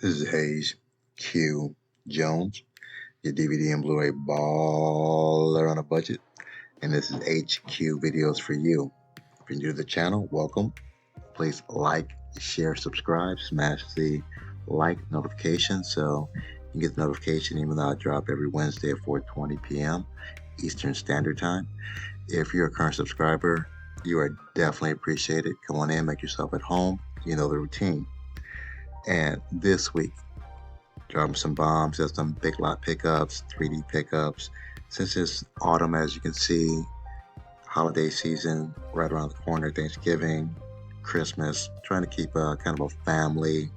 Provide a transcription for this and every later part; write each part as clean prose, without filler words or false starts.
This is Hayes Q Jones, your DVD and Blu-ray baller on a budget, and this is HQ Videos for you. If you're new to the channel, welcome. Please like, share, subscribe, smash the like notification so you can get the notification even though I drop every Wednesday at 4:20 p.m. Eastern Standard Time. If you're a current subscriber, you are definitely appreciated. Come on in, make yourself at home. You know the routine. And this week, dropping some bombs, there's some big lot pickups, 3D pickups. Since it's autumn, as you can see, holiday season right around the corner, Thanksgiving, Christmas, trying to keep a kind of a family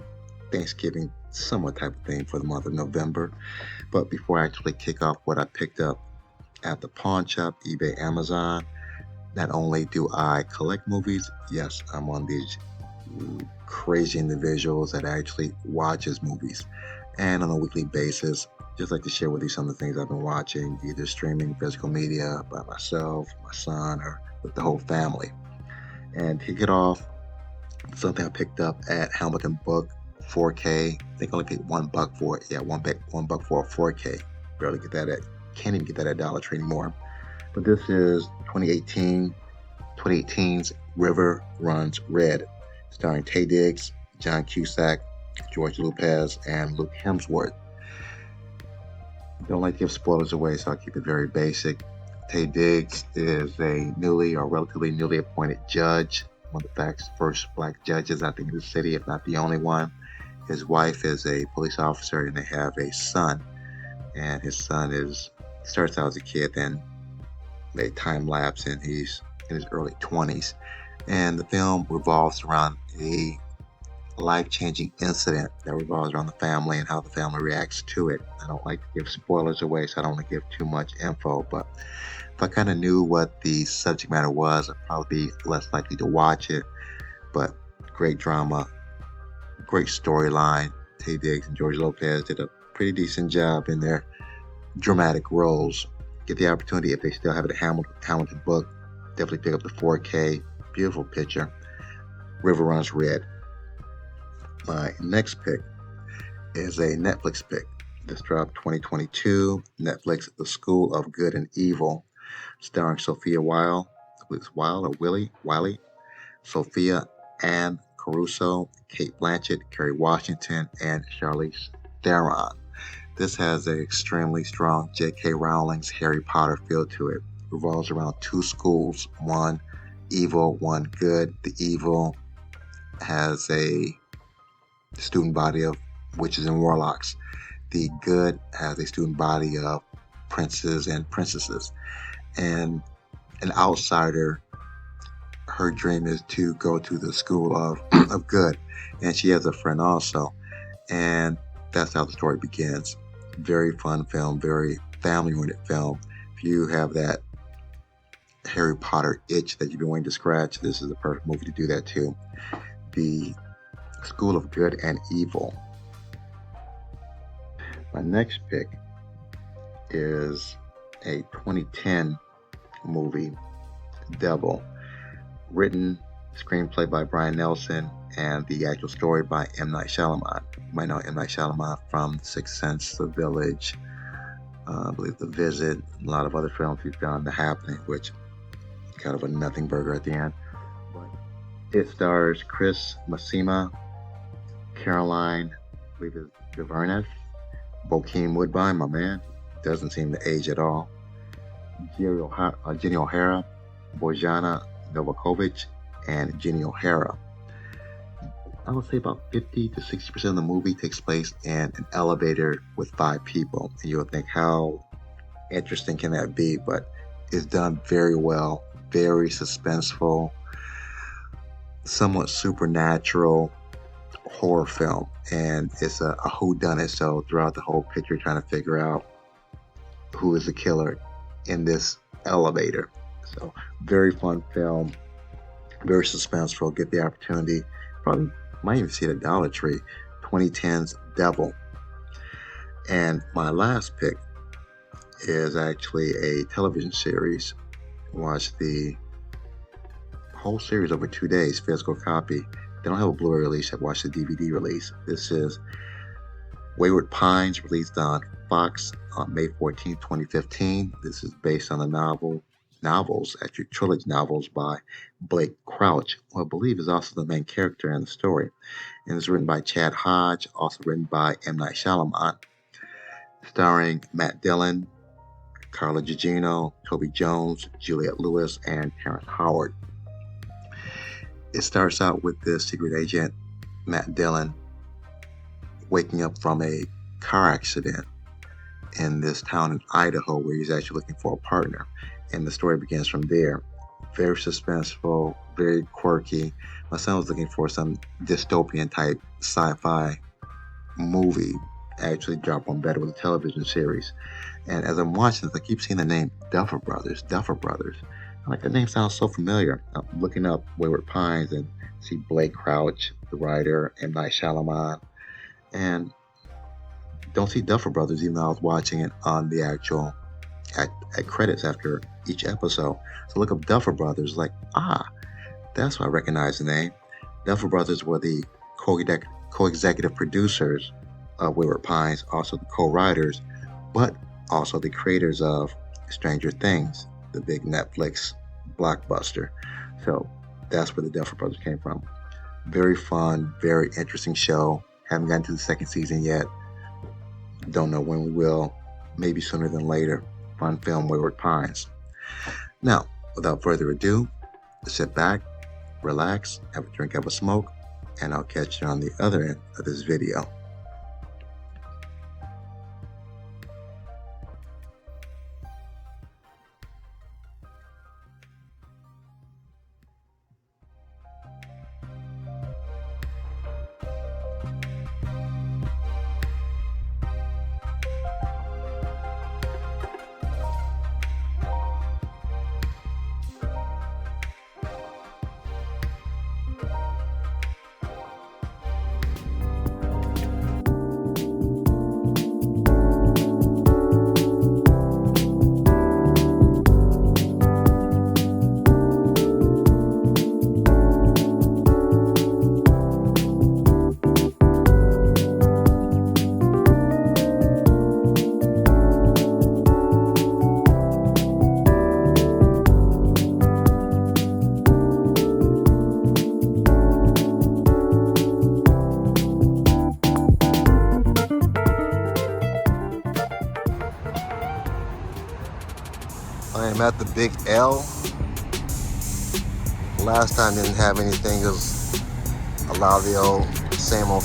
Thanksgiving somewhat type of thing for the month of November. But before I actually kick off what I picked up at the pawn shop, eBay, Amazon, not only do I collect movies, yes, I'm one of these crazy individuals that actually watches movies. And on a weekly basis, just like to share with you some of the things I've been watching, either streaming, physical media, by myself, my son, or with the whole family. And to kick it off, something I picked up at Hamilton Book 4K. I think I only paid $1 for it. Yeah, $1 for a 4K. Barely get that can't even get that at Dollar Tree anymore. But this is 2018's River Runs Red, starring Taye Diggs, John Cusack, George Lopez, and Luke Hemsworth. Don't like to give spoilers away, so I'll keep it very basic. Taye Diggs is a relatively newly appointed judge, one of the first black judges, I think, in the city, if not the only one. His wife is a police officer, and they have a son. And his son starts out as a kid, then they time lapse, and he's in his early 20s. And the film revolves around a life-changing incident that revolves around the family and how the family reacts to it. I don't like to give spoilers away, so I don't want to give too much info, but if I kind of knew what the subject matter was, I'd probably be less likely to watch it. But great drama, great storyline. Taye Diggs and George Lopez did a pretty decent job in their dramatic roles. Get the opportunity, if they still have it at Hamilton Book, definitely pick up the 4K. Beautiful picture. River Runs Red. My next pick is a Netflix pick. This dropped 2022. Netflix, The School of Good and Evil, starring Sophia Wiley, Sophia Ann Caruso, Kate Blanchett, Kerry Washington, and Charlize Theron. This has an extremely strong J.K. Rowling's Harry Potter feel to it. It revolves around two schools, one evil, one good. The evil has a student body of witches and warlocks. The good has a student body of princes and princesses. And an outsider, her dream is to go to the school of good. And she has a friend also. And that's how the story begins. Very fun film, very family-oriented film. If you have that Harry Potter itch that you've been waiting to scratch, this is the perfect movie to do that too. The School of Good and Evil. My next pick is a 2010 movie, Devil, written, screenplay by Brian Nelson, and the actual story by M. Night Shyamalan. You might know M. Night Shyamalan from Sixth Sense, The Village, I believe The Visit, a lot of other films he's done, The Happening, which kind of a nothing burger at the end. But it stars Chris Massima, Caroline, I believe it's DeVerness, Bokeem Woodbine, my man, doesn't seem to age at all, Jenny O'Hara, Bojana Novakovic, and Jenny O'Hara. I would say about 50 to 60% of the movie takes place in an elevator with 5 people. And you'll think, how interesting can that be? But it's done very well, very suspenseful, somewhat supernatural horror film. And it's a whodunit. So throughout the whole picture, trying to figure out who is the killer in this elevator. So very fun film, very suspenseful. Get the opportunity. Probably might even see it at Dollar Tree. 2010's Devil. And my last pick is actually a television series. Watched the whole series over 2 days, physical copy. They don't have a Blu-ray release. I watched the DVD release. This is Wayward Pines, released on Fox on May 14, 2015. This is based on the actually trilogy novels by Blake Crouch, who I believe is also the main character in the story. And it's written by Chad Hodge, also written by M. Night Shyamalan, starring Matt Dillon, Carla Gugino, Toby Jones, Juliette Lewis, and Terrence Howard. It starts out with the secret agent, Matt Dillon, waking up from a car accident in this town in Idaho where he's actually looking for a partner. And the story begins from there. Very suspenseful, very quirky. My son was looking for some dystopian type sci-fi movie. Actually dropped on better with a television series. And as I'm watching this, I keep seeing the name Duffer Brothers. I'm like, that name sounds so familiar. I'm looking up Wayward Pines and see Blake Crouch, the writer, M. Night Shyamalan, and don't see Duffer Brothers even though I was watching it on the actual at credits after each episode. So look up Duffer Brothers, like, that's why I recognize the name. Duffer Brothers were the co-executive producers of Wayward Pines, also the co-writers, but also the creators of Stranger Things, the big Netflix blockbuster. So that's where the Duffer Brothers came from. Very fun, very interesting show. Haven't gotten to the second season yet. Don't know when we will. Maybe sooner than later. Fun film, Wayward Pines. Now, without further ado, sit back, relax, have a drink, have a smoke, and I'll catch you on the other end of this video. I am at the Big L. Last time didn't have anything, it was a lot of the old same old.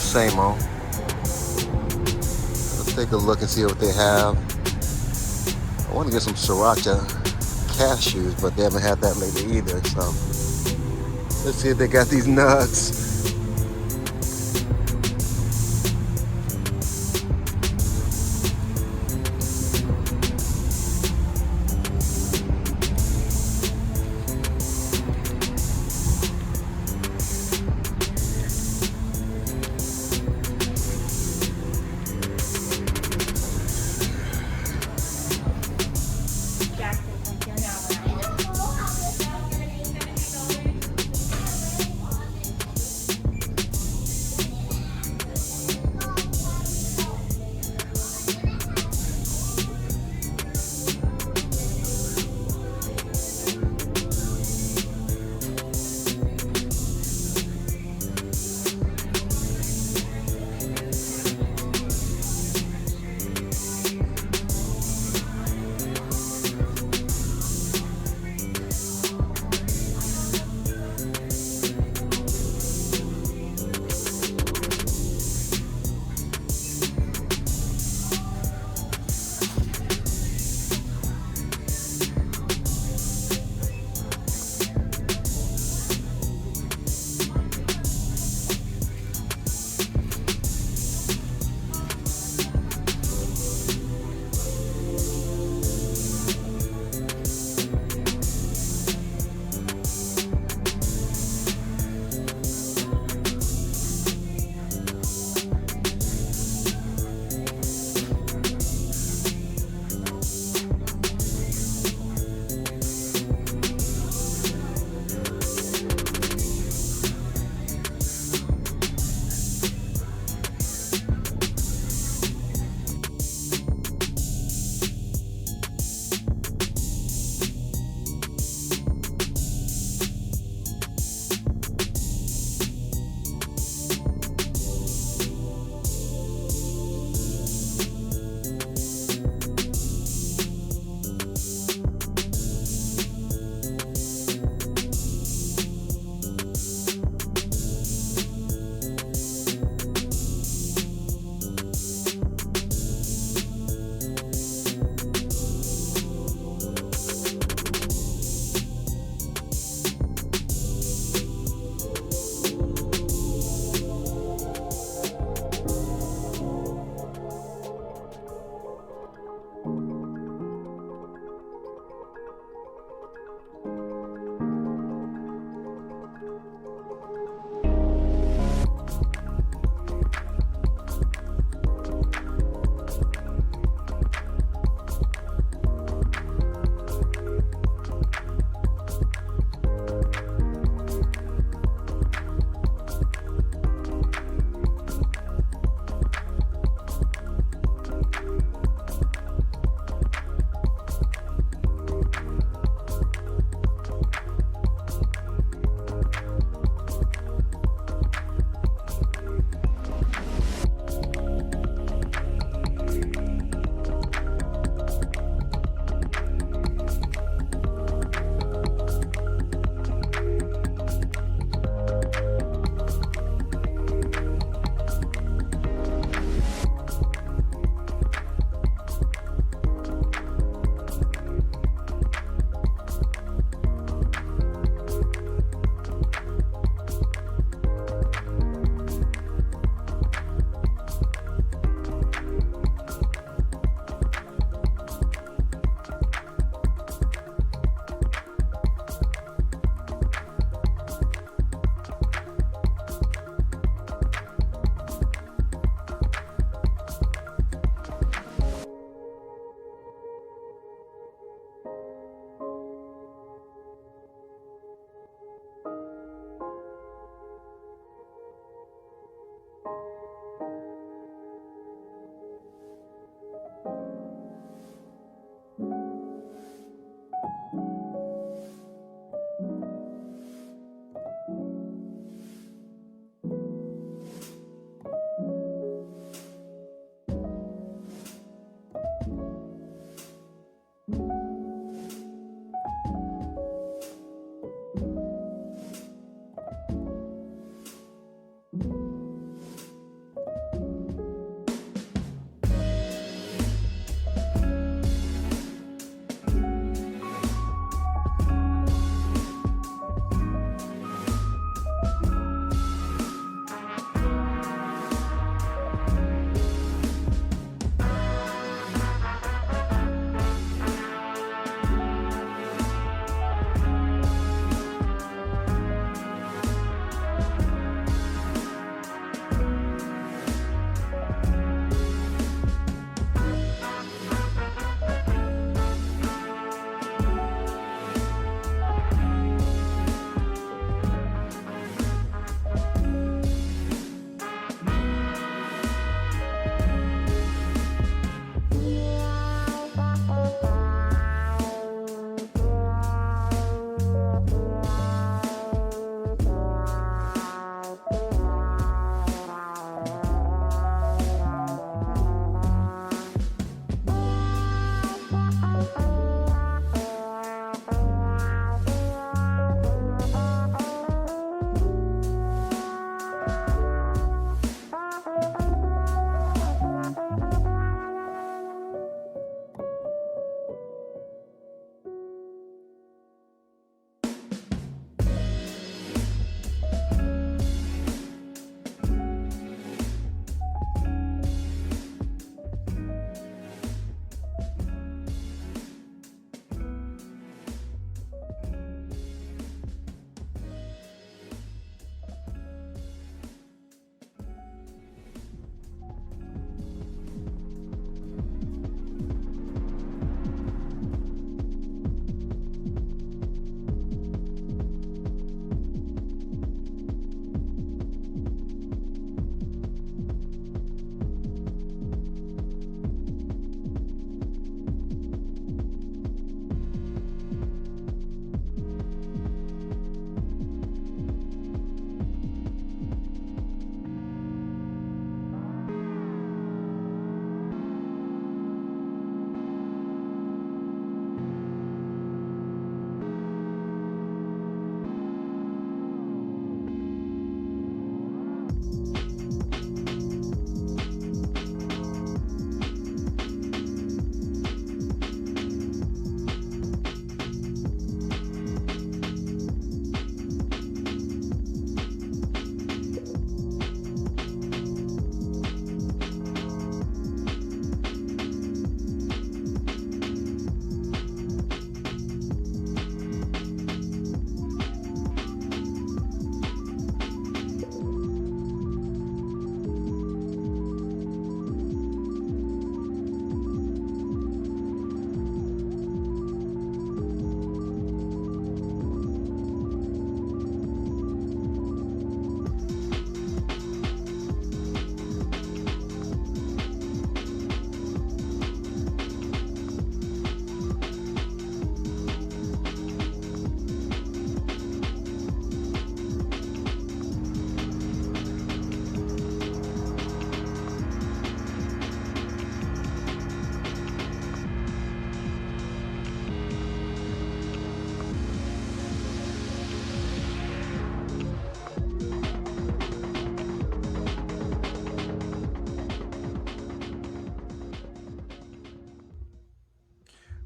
Let's take a look and see what they have. I want to get some sriracha cashews, but they haven't had that lately either, so let's see if they got these nuts.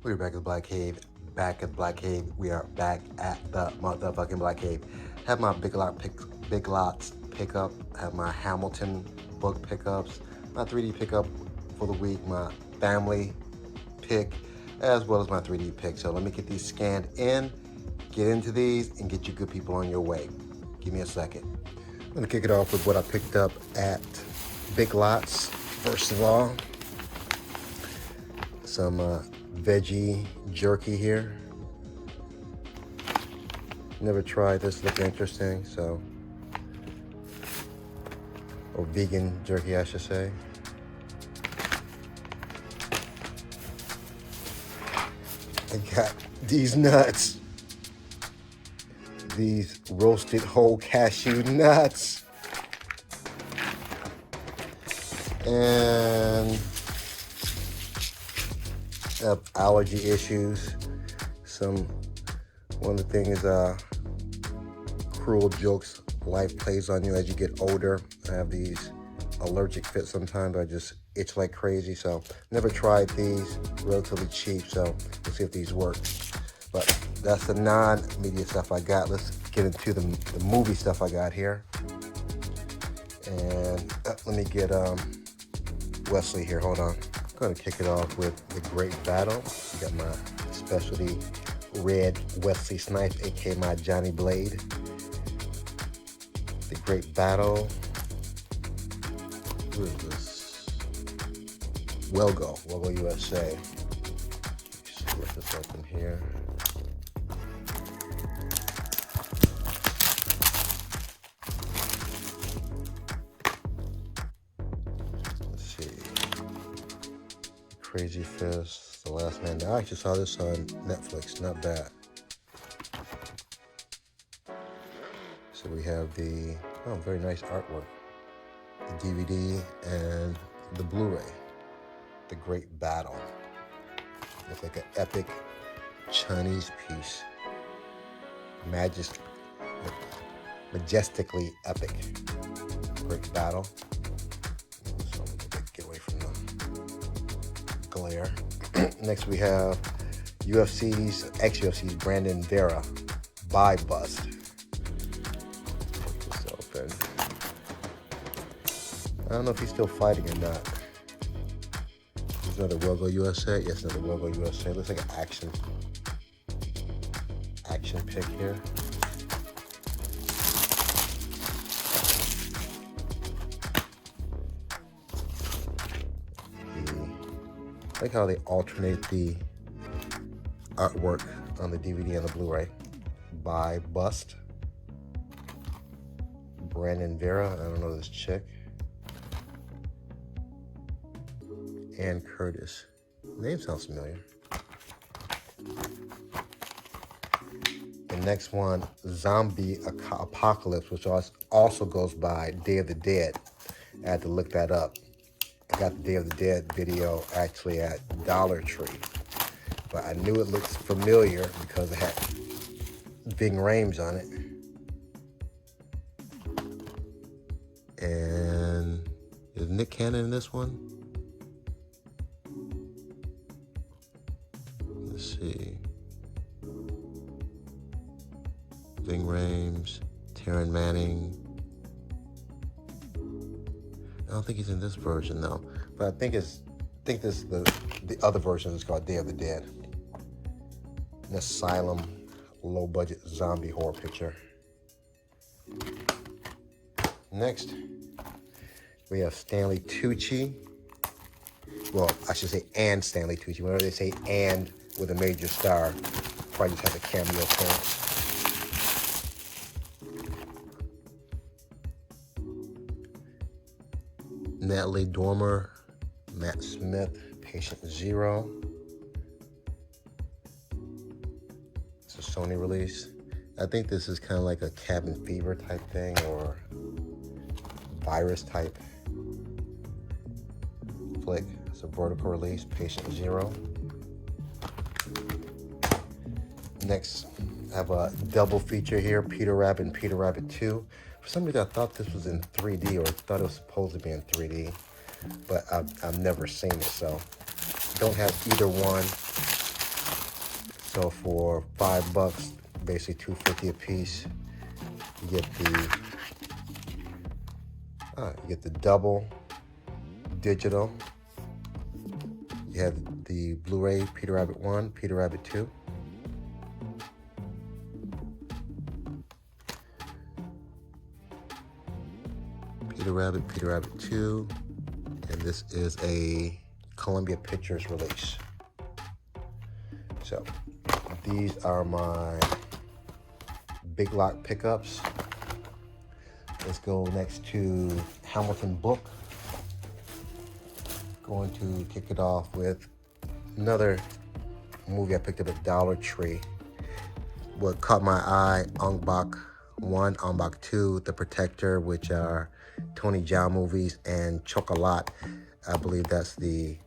We're back at the Black Cave. Back at the Black Cave. We are back at the motherfucking Black Cave. Have my Big Lots pickup. Have my Hamilton book pickups. My 3D pickup for the week. My family pick, as well as my 3D pick. So let me get these scanned in, get into these, and get you good people on your way. Give me a second. I'm gonna kick it off with what I picked up at Big Lots. First of all, some veggie jerky here. Never tried this, looked interesting, so. Or vegan jerky, I should say. I got these nuts. These roasted whole cashew nuts. And allergy issues. One of the things, cruel jokes life plays on you as you get older. I have these allergic fits sometimes. I just itch like crazy. So never tried these. Relatively cheap. So we'll see if these work. But that's the non-media stuff I got. Let's get into the movie stuff I got here. And let me get Wesley here. Hold on. I'm going to kick it off with The Great Battle. Got my specialty red Wesley Snipes, aka my Johnny Blade. The Great Battle. Who is this? Welgo USA. Just let this open here. Let's see. Crazy Fist, The Last Man. I actually saw this on Netflix. Not bad. So we have the very nice artwork. The DVD and the Blu-ray. The Great Battle. Looks like an epic Chinese piece. Majestically epic. Great Battle. So I'm gonna get away from the glare. Next we have ex-UFC's Brandon Vera. By Bust. Put this open. I don't know if he's still fighting or not. There's another Welgo USA. Yes, another Welgo USA. Looks like an action pick here. I like how they alternate the artwork on the DVD and the Blu-ray. By Bust. Brandon Vera. I don't know this chick. Ann Curtis. Name sounds familiar. The next one, Zombie Apocalypse, which also goes by Day of the Dead. I had to look that up. I got the Day of the Dead video actually at Dollar Tree. But I knew it looked familiar because it had Ving Rhames on it. And is Nick Cannon in this one? Let's see. Ving Rhames, Taryn Manning. I don't think he's in this version though, but I think the other version is called Day of the Dead. An asylum, low budget zombie horror picture. Next, we have Stanley Tucci. Well, I should say and Stanley Tucci. Whenever they say and with a major star, probably just have a cameo appearance. Natalie Dormer, Matt Smith, Patient Zero. It's a Sony release. I think this is kind of like a cabin fever type thing or virus type flick. It's a vertical release, Patient Zero. Next, I have a double feature here, Peter Rabbit and Peter Rabbit 2. For some reason, I thought this was in 3D, or I thought it was supposed to be in 3D, but I've never seen it, so don't have either one. So for $5, basically $2.50 a piece, you get the double digital. You have the Blu-ray Peter Rabbit 1, Peter Rabbit 2. Peter Rabbit 2, and this is a Columbia Pictures release. So these are my Big Lock pickups. Let's go next to Hamilton Book. Going to kick it off with another movie I picked up at Dollar Tree. What caught my eye, Ong Bak 1, Ong Bak 2, The Protector, which are Tony Jaa movies, and Chocolat. I believe that's the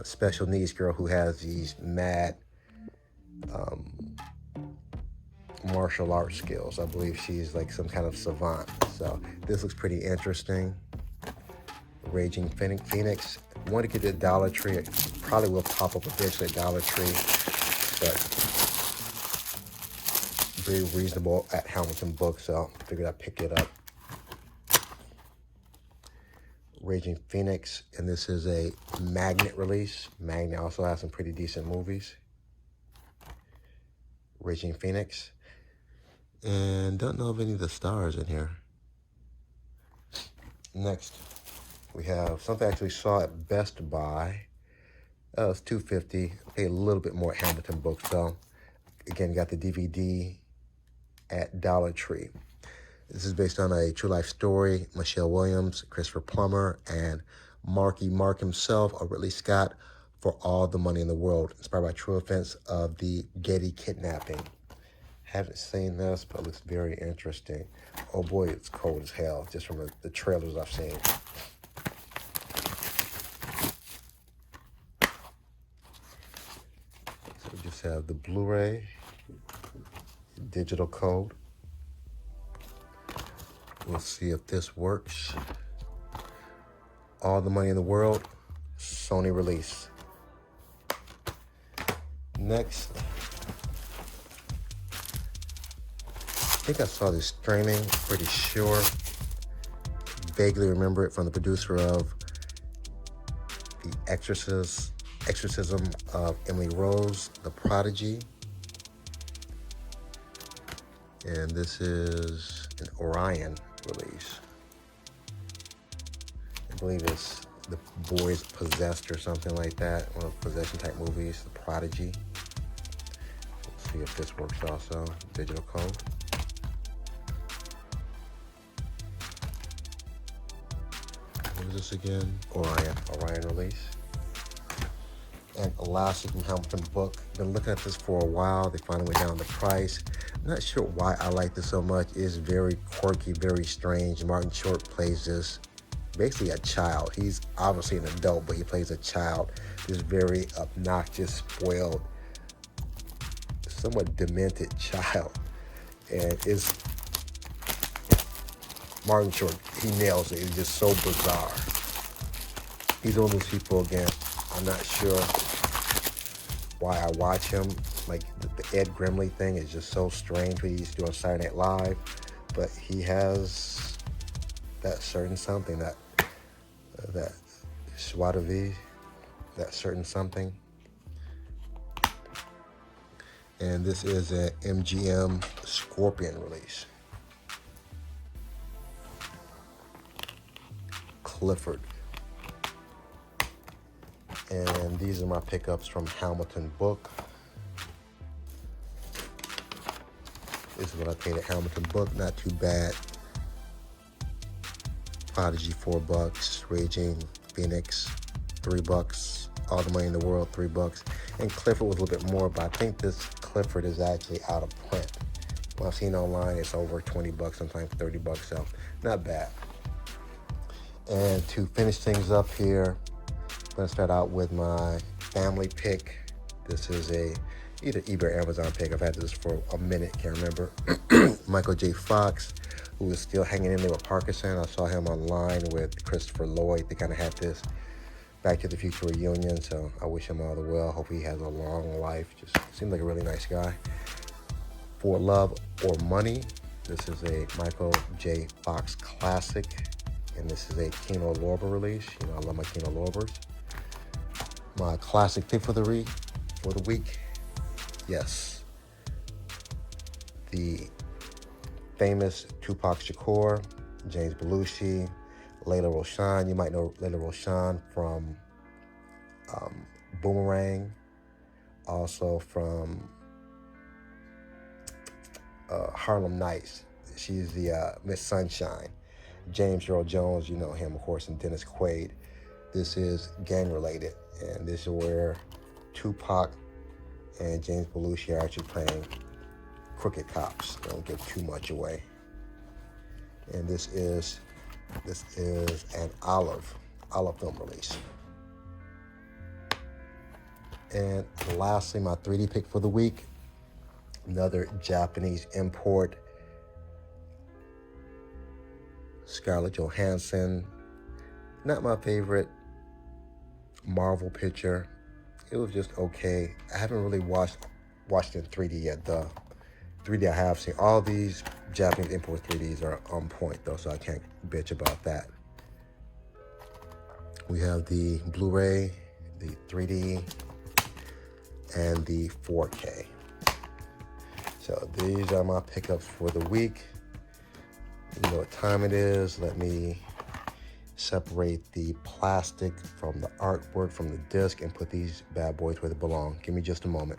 special needs girl who has these mad martial arts skills. I believe she's like some kind of savant. So this looks pretty interesting. Raging Phoenix. I want to get to Dollar Tree. It probably will pop up eventually at Dollar Tree, but very reasonable at Hamilton Book, so I figured I'd pick it up. Raging Phoenix, and this is a Magnet release. Magnet also has some pretty decent movies. Raging Phoenix. And don't know of any of the stars in here. Next, we have something I actually saw at Best Buy. It's $2.50. Paid a little bit more at Hamilton Books, though. Again, got the DVD at Dollar Tree. This is based on a true life story. Michelle Williams, Christopher Plummer, and Marky Mark himself, or Ridley Scott, for All the Money in the World, inspired by true events of the Getty kidnapping. Haven't seen this, but it looks very interesting. Oh boy, it's cold as hell, just from the trailers I've seen. So we just have the Blu-ray, digital code. We'll see if this works. All the Money in the World, Sony release. Next, I think I saw this streaming, pretty sure. Vaguely remember it from the producer of The Exorcism of Emily Rose, The Prodigy. And this is an Orion release. I believe it's The Boy's Possessed or something like that. One of those possession type movies, The Prodigy. Let's see if this works also. Digital code. What is this again? Orion release. And Elastic from Hamilton Book. Been looking at this for a while. They finally went down the price. I'm not sure why I like this so much. It's very quirky, very strange. Martin Short plays this, basically a child. He's obviously an adult, but he plays a child. This very obnoxious, spoiled, somewhat demented child. And it's Martin Short, he nails it. It's just so bizarre. He's one of those people, again, I'm not sure why I watch him. Like the Ed Grimley thing is just so strange what he used to do on Saturday Night Live. But he has that certain something, that joie de vivre, that certain something. And this is an MGM Scorpion release. Clifford. And these are my pickups from Hamilton Book. This is what I paid at Hamilton Book. Not too bad. Prodigy, $4. Raging Phoenix, $3. All the Money in the World, $3. And Clifford was a little bit more, but I think this Clifford is actually out of print. What I've seen online, it's over $20, sometimes $30, so not bad. And to finish things up here, I'm going to start out with my family pick. This is either eBay or Amazon pick. I've had this for a minute, can't remember. Michael J. Fox, who is still hanging in there with Parkinson. I saw him online with Christopher Lloyd. They kind of had this Back to the Future reunion, so I wish him all the well. Hope he has a long life. Just seems like a really nice guy. For Love or Money, this is a Michael J. Fox classic, and this is a Kino Lorber release. You know, I love my Kino Lorbers. My classic pick for the week, yes, the famous Tupac Shakur, James Belushi, Layla Roshan. You might know Layla Roshan from Boomerang, also from Harlem Nights. She's the Miss Sunshine. James Earl Jones, you know him, of course, and Dennis Quaid. This is gang related, and this is where Tupac and James Belushi are actually playing crooked cops. Don't give too much away. And this is an Olive film release. And lastly, my 3D pick for the week, another Japanese import, Scarlett Johansson. Not my favorite Marvel picture. It was just okay. I haven't really watched it in 3D yet. The 3D I have seen, all these Japanese import 3Ds are on point though, so I can't bitch about that. We have the Blu-ray, the 3D, and the 4K. So these are my pickups for the week. You know what time it is. Let me separate the plastic from the artwork from the disc and put these bad boys where they belong. Give me just a moment.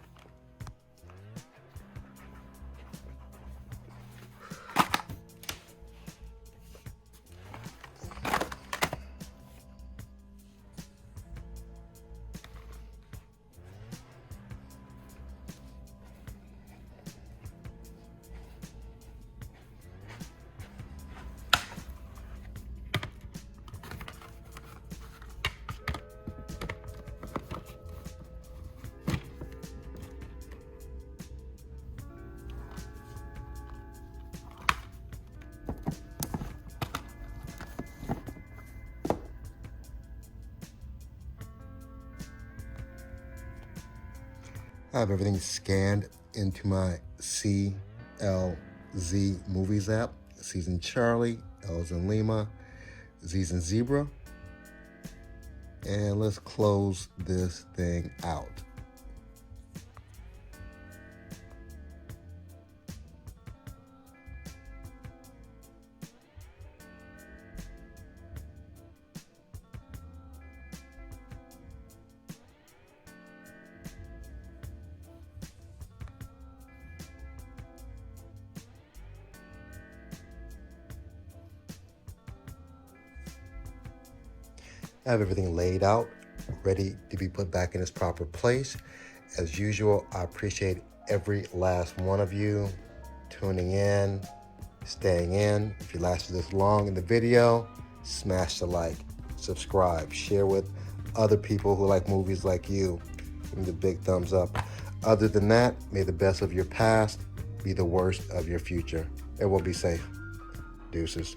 I have everything scanned into my CLZ Movies app. C's in Charlie, L's in Lima, Z's in Zebra. And let's close this thing out. I have everything laid out, ready to be put back in its proper place. As usual, I appreciate every last one of you tuning in, staying in. If you lasted this long in the video, smash the like, subscribe, share with other people who like movies like you. Give me the big thumbs up. Other than that, may the best of your past be the worst of your future. Everyone be safe. Deuces.